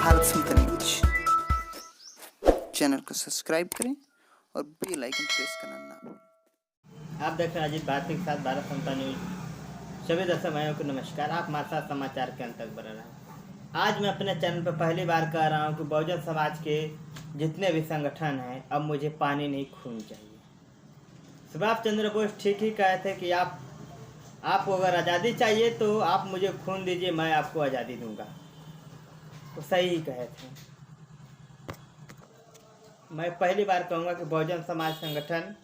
भारत समता news channel को subscribe करें और बेल आइकन प्रेस करना ना भूलें। आप देख रहे हैं अजीत भारती के साथ भारत समता न्यूज। सभी दर्शक भाइयों को नमस्कार। आप हमारे साथ समाचार के अंत तक बने रहें। आज मैं अपने चैनल पर पहली बार कह रहा हूं कि बहुजन समाज के जितने भी संगठन हैं, अब मुझे पानी नहीं खून चाहिए। सुभाष चंद्र बोस ठीक ही कहे थे कि आपको अगर आज़ादी चाहिए तो आप मुझे खून दीजिए, मैं आपको आज़ादी दूंगा। तो सही ही कहे थे। मैं पहली बार कहूँगा कि बहुजन समाज संगठन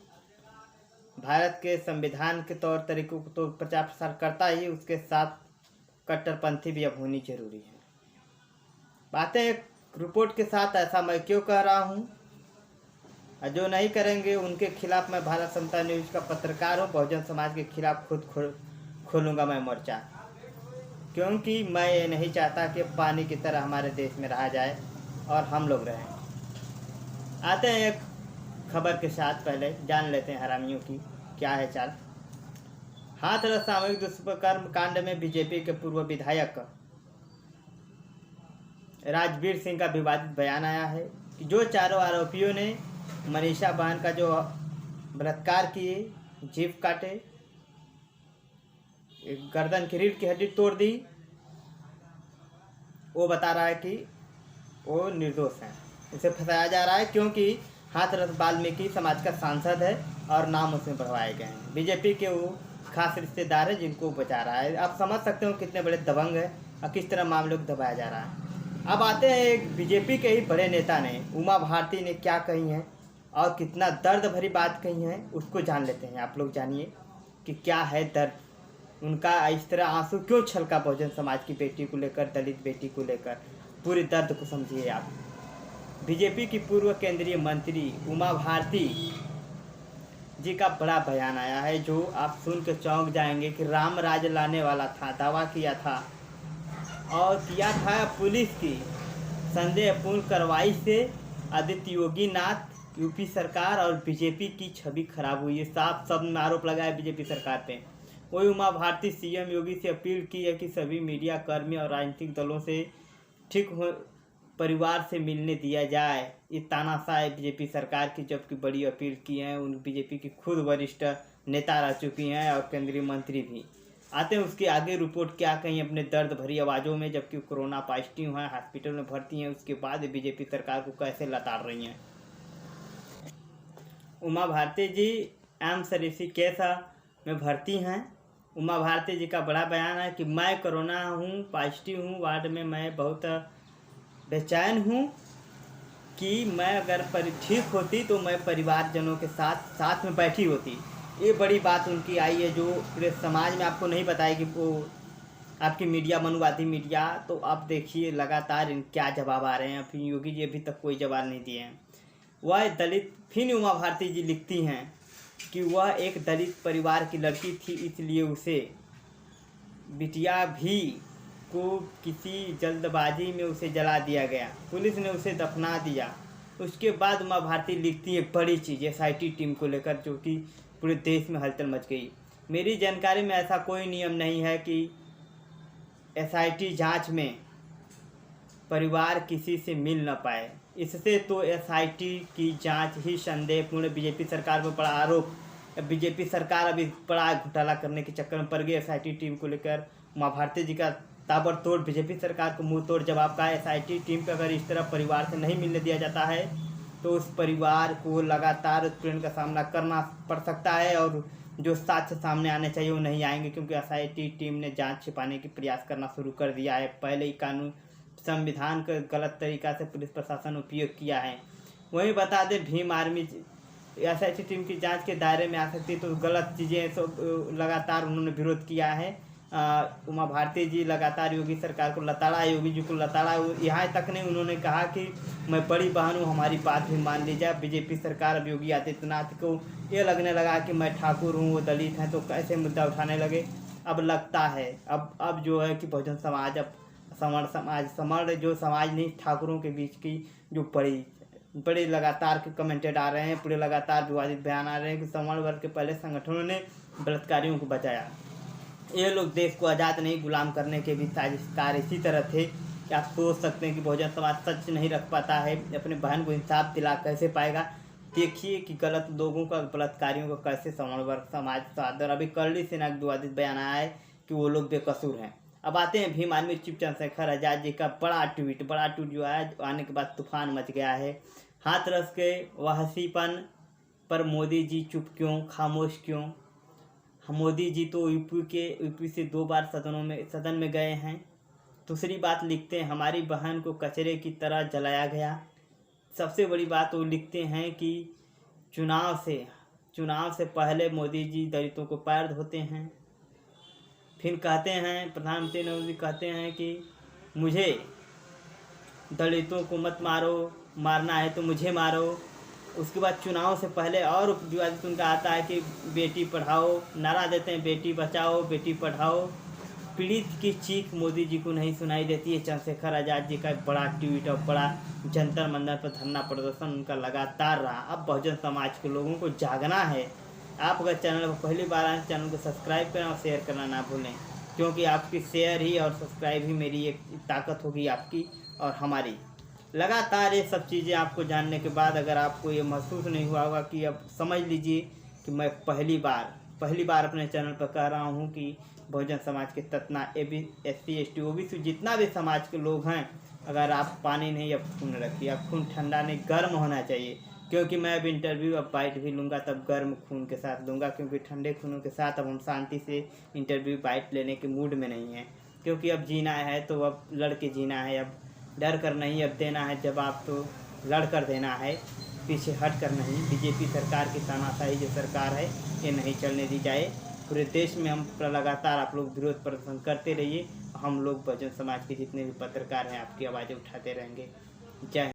भारत के संविधान के तौर तरीकों को तो प्रचार प्रसार करता ही, उसके साथ कट्टरपंथी भी अब होनी जरूरी है। बातें एक रिपोर्ट के साथ ऐसा मैं क्यों कह रहा हूँ, जो नहीं करेंगे उनके खिलाफ मैं भारत समता न्यूज का पत्रकार हूँ। बहुजन समाज के खिलाफ खुद खोलूँगा मैं मोर्चा, क्योंकि मैं ये नहीं चाहता कि पानी की तरह हमारे देश में रहा जाए और हम लोग रहें। आते हैं एक खबर के साथ, पहले जान लेते हैं हरामियों की क्या है चाल। हाथरस सामूहिक दुष्कर्म कांड में बीजेपी के पूर्व विधायक राजवीर सिंह का विवादित बयान आया है कि जो चारों आरोपियों ने मनीषा बहन का जो बलात्कार किए, जीभ काटे, गर्दन की रीढ़ की हड्डी तोड़ दी, वो बता रहा है कि वो निर्दोष हैं। उसे फंसाया जा रहा है क्योंकि हाथरस वाल्मीकि समाज का सांसद है और नाम उसमें बढ़वाए गए हैं। बीजेपी के वो खास रिश्तेदार है जिनको बचा रहा है। आप समझ सकते हो कितने बड़े दबंग है और किस तरह मामलों को दबाया जा रहा है। अब आते हैं एक बीजेपी के ही बड़े नेता ने, उमा भारती ने क्या कही है और कितना दर्द भरी बात कही है, उसको जान लेते हैं। आप लोग जानिए कि क्या है दर्द उनका, इस तरह आंसू क्यों छलका बहुजन समाज की बेटी को लेकर, दलित बेटी को लेकर। पूरे दर्द को समझिए आप। बीजेपी की पूर्व केंद्रीय मंत्री उमा भारती जी का बड़ा बयान आया है, जो आप सुन के चौंक जाएंगे कि राम राज लाने वाला था, दावा किया था और किया था पुलिस की संदेहपूर्ण कार्रवाई से आदित्य योगी नाथ, यूपी सरकार और बीजेपी की छवि खराब हुई है। साफ शब्द में आरोप लगाया बीजेपी सरकार पे। वही उमा भारती सीएम योगी से अपील की है कि सभी मीडिया कर्मी और राजनीतिक दलों से ठीक हो परिवार से मिलने दिया जाए। ये तानाशाह है बीजेपी सरकार की, जबकि बड़ी अपील की है उन बीजेपी की खुद वरिष्ठ नेता रह चुकी हैं और केंद्रीय मंत्री भी। आते हैं उसके आगे रिपोर्ट क्या कहीं अपने दर्द भरी आवाज़ों में, जबकि कोरोना पॉजिटिव हैं, हॉस्पिटल में भर्ती हैं, उसके बाद बीजेपी सरकार को कैसे लताड़ रही हैं। उमा भारती जी एम्स ऋषिकेश में भर्ती हैं। उमा भारती जी का बड़ा बयान है कि मैं कोरोना हूँ, पॉजिटिव हूँ, वार्ड में मैं बहुत बेचैन हूँ कि मैं अगर ठीक होती तो मैं परिवारजनों के साथ में बैठी होती। ये बड़ी बात उनकी आई है, जो पूरे समाज में आपको नहीं बताएगी वो आपकी मीडिया, मनुवादी मीडिया। तो आप देखिए लगातार क्या जवाब आ रहे हैं। फिर योगी जी अभी तक कोई जवाब नहीं दिए हैं। वह दलित, फिर उमा भारती जी लिखती हैं कि वह एक दलित परिवार की लड़की थी, इसलिए उसे बिटिया भी को किसी जल्दबाजी में उसे जला दिया गया, पुलिस ने उसे दफना दिया। उसके बाद उमा भारती लिखती है एक बड़ी चीज़ एसआईटी टीम को लेकर, जो कि पूरे देश में हलचल मच गई। मेरी जानकारी में ऐसा कोई नियम नहीं है कि एसआईटी जांच में परिवार किसी से मिल न पाए। इससे तो एसआईटी की जांच ही संदेहपूर्ण। बीजेपी सरकार पर बड़ा आरोप, बीजेपी सरकार अभी बड़ा घोटाला करने के चक्कर में पड़ गई एसआईटी टीम को लेकर। उमा भारती जी का ताबड़तोड़ बीजेपी सरकार को मुंह तोड़ जवाब का। एसआईटी टीम पे अगर इस तरह परिवार से नहीं मिलने दिया जाता है तो उस परिवार को लगातार उत्पीड़न का सामना करना पड़ सकता है और जो साक्ष्य सामने आने चाहिए वो नहीं आएंगे, क्योंकि एसआईटी टीम ने जांच छिपाने की प्रयास करना शुरू कर दिया है। पहले ही कानून संविधान का गलत तरीका से पुलिस प्रशासन उपयोग किया है। वहीं बता दें भीम आर्मी एसआईटी टीम की जांच के दायरे में आ सकती है, तो गलत चीज़ें सब लगातार उन्होंने विरोध किया है। उमा भारती जी लगातार योगी सरकार को लताड़ा, योगी जी को लताड़ा। यहाँ तक नहीं, उन्होंने कहा कि मैं बड़ी बहन हूँ, हमारी बात भी मान ली जाए। बीजेपी सरकार अब योगी आदित्यनाथ को ये लगने लगा कि मैं ठाकुर हूँ, वो दलित हैं, तो कैसे मुद्दा उठाने लगे। अब लगता है अब जो है कि बहुजन समाज, अब समर्ण जो समाज नहीं, ठाकुरों के बीच की जो बड़े लगातार के कमेंटेड आ रहे हैं, पूरे लगातार विवादित बयान आ रहे हैं कि सवर्ण वर्ग के पहले संगठनों ने बलात्कारियों को बचाया। ये लोग देश को आज़ाद नहीं गुलाम करने के भी साजिशकार इसी तरह थे कि आप सोच सकते हैं कि बहुजन समाज सच नहीं रख पाता है, अपने बहन को इंसाफ दिला कैसे पाएगा। देखिए कि गलत लोगों का, बलात्कारियों का कैसे सवर्ण वर्ग समाज सादर। अभी करली सेना का विवादित बयान आया है कि वो लोग बेकसूर हैं। अब आते हैं भीम आर्मी चीफ चंद्रशेखर आजाद जी का बड़ा ट्वीट जो आया, आने के बाद तूफान मच गया है। हाथरस के वहसीपन पर मोदी जी चुप क्यों, खामोश क्यों। मोदी जी तो यूपी से 2 बार सदन में गए हैं। दूसरी बात लिखते हैं, हमारी बहन को कचरे की तरह जलाया गया। सबसे बड़ी बात वो लिखते हैं कि चुनाव से पहले मोदी जी दलितों को पैर धोते हैं। फिर कहते हैं, प्रधानमंत्री मोदी कहते हैं कि मुझे दलितों को मत मारो, मारना है तो मुझे मारो। उसके बाद चुनाव से पहले और विवादित उनका आता है कि बेटी पढ़ाओ, नारा देते हैं बेटी बचाओ बेटी पढ़ाओ। पीड़ित की चीख मोदी जी को नहीं सुनाई देती है। चंद्रशेखर आजाद जी का एक बड़ा ट्वीट और बड़ा जंतर मंतर पर धरना प्रदर्शन उनका लगातार रहा। अब बहुजन समाज के लोगों को जागना है। आप अगर चैनल पर पहली बार आए, चैनल को सब्सक्राइब करें और शेयर करना ना भूलें, क्योंकि आपकी शेयर ही और सब्सक्राइब ही मेरी एक ताकत होगी, आपकी और हमारी। लगातार ये सब चीज़ें आपको जानने के बाद अगर आपको ये महसूस नहीं हुआ होगा कि अब समझ लीजिए कि मैं पहली बार अपने चैनल पर कह रहा हूँ कि बहुजन समाज के ततना SC ST OBC जितना भी समाज के लोग हैं, अगर आप पानी नहीं अब खून रखिए, अब खून ठंडा नहीं गर्म होना चाहिए। क्योंकि मैं अब इंटरव्यू अब बाइट भी लूँगा तब गर्म खून के साथ लूँगा, क्योंकि ठंडे खूनों के साथ अब हम शांति से इंटरव्यू बाइट लेने के मूड में नहीं हैं। क्योंकि अब जीना है तो अब लड़ के जीना है, अब डर कर नहीं अब देना है जवाब, तो लड़ कर देना है, पीछे हट कर नहीं। बीजेपी सरकार की तानाशाही जो सरकार है ये नहीं चलने दी जाए। पूरे देश में हम लगातार आप लोग विरोध प्रदर्शन करते रहिए। हम लोग बहुजन समाज के जितने भी पत्रकार हैं आपकी आवाज़ें उठाते रहेंगे। जय